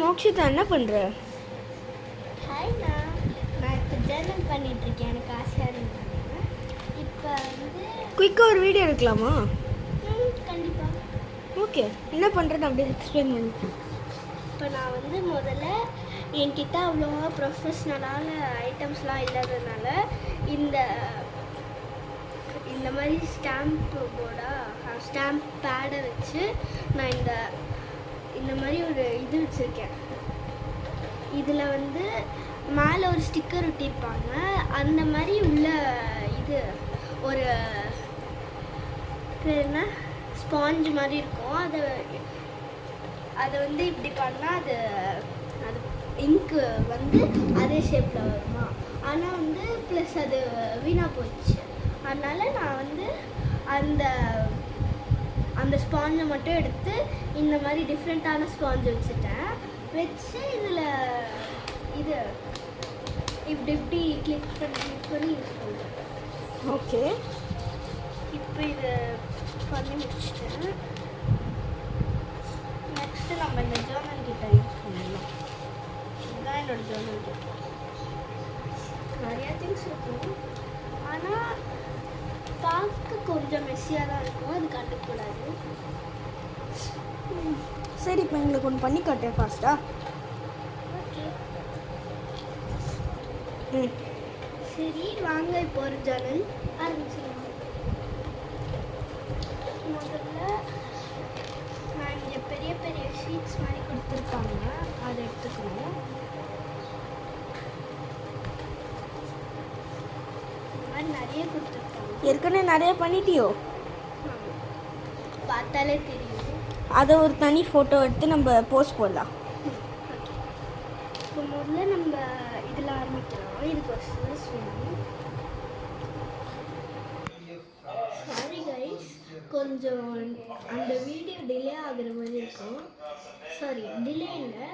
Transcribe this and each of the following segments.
மோக்ஷிதா என்ன பண்ணுற? ஹாய்ண்ணா, நான் இப்போ ஜேர்னல் பண்ணிகிட்ருக்கேன். எனக்கு ஆசையாக இருந்தது. இப்போ வந்து குயிக்காக ஒரு வீடியோ எடுக்கலாமா? கண்டிப்பாக. ஓகே, என்ன பண்ணுறது அப்படியே எக்ஸ்பிளைன் பண்ணி. இப்போ நான் வந்து முதல்ல என்கிட்ட அவ்வளோவா ப்ரொஃபஷ்னலான ஐட்டம்ஸ்லாம் இல்லாததுனால இந்த மாதிரி ஸ்டாம்ப் பேடை வச்சு நான் இந்த மாதிரி ஒரு இது வச்சுருக்கேன். இதில் வந்து மேலே ஒரு ஸ்டிக்கர் ஒட்டியிருப்பாங்க. அந்த மாதிரி உள்ள இது ஒரு பேர் என்ன, ஸ்பாஞ்ச் மாதிரி இருக்கும். அதை வந்து இப்படி பண்ணால் அது இங்கு வந்து அதே ஷேப்பில் வருமா. ஆனால் வந்து ப்ளஸ் அது வீணாக போயிடுச்சு. அதனால் நான் வந்து அந்த ஸ்பாஞ்சை மட்டும் எடுத்து இந்த மாதிரி டிஃப்ரெண்ட்டான ஸ்பாஞ்ச் வச்சு இதில் இது இப்படி கிளிக் பண்ணி யூஸ் பண்ணுறேன். ஓகே, இப்போ இதை பண்ணி முடிச்சிட்டேன். நெக்ஸ்ட்டு நம்ம இந்த ஜேர்னல் கிட்ட யூஸ் பண்ணலாம். இதுதான் என்னோடய ஜேர்னல் கிட்ட. நிறையா திங்ஸ் இருக்கும், ஆனால் பார்க்க கொஞ்சம் மெஸ்ஸியாக தான் இருக்கும். அது கண்டுக்கூடாது. சரி, இப்போ எங்களுக்கு ஒன்று பண்ணி காட்டேன் ஃபாஸ்ட்டா. ஓகே, ம் சரி வாங்க. இப்போ ஒரு ஜேர்னல் ஆரம்பிச்சிடலாம். முதல்ல நான் இங்கே பெரிய பெரிய ஷீட்ஸ் மாதிரி கொடுத்துருப்பாங்க, அதை எடுத்துக்கணும். இந்த மாதிரி நிறைய கொடுத்துருக்காங்க. ஏற்கனவே நிறைய பண்ணிட்டியோ? பார்த்தாலே தெரியும். அதை ஒரு தனி ஃபோட்டோ எடுத்து நம்ம போஸ்ட் போடலாம். இப்போ முதல்ல நம்ம இதில் ஆரம்பிக்கலாம். இதுக்கு ஒரு சிலஸ் வேணும். சாரி கைஸ், கொஞ்சம் அந்த வீடியோ டிலே ஆகிற மாதிரி இருக்கும். சாரி, டிலே இல்லை,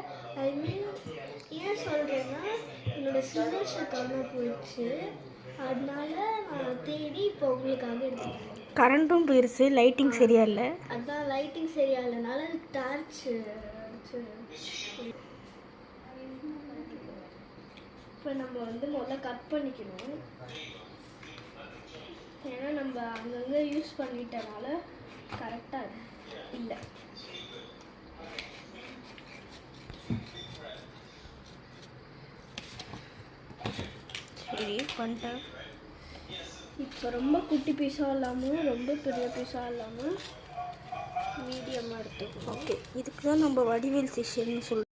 ஐ மீன் ஏன் சொல்கிறேன்னா என்னோடய சிலர்ஸை காணாம போயிடுச்சு. அதனால நான் தேடி இப்போ உங்களுக்காக எடுத்துக்கிறேன். கரண்ட்டும் போயிருச்சு, லைட்டிங் சரியா இல்லை. அதான் லைட்டிங் சரியா இல்லைனால டார்ச். இப்போ நம்ம வந்து முதல்ல கட் பண்ணிக்கணும். ஏன்னா நம்ம அங்கங்கே யூஸ் பண்ணிட்டனால கரெக்டாக இல்லை. சரி, பண்ணிட்டேன். இப்போ ரொம்ப குட்டி பீஸாக இல்லாமல் ரொம்ப பெரிய பீஸாக இல்லாமல் மீடியமாக எடுத்துக்கணும். ஓகே, இதுக்கு தான் நம்ம வடிவேல் சிஷ்யன்னு சொல்கிறோம்.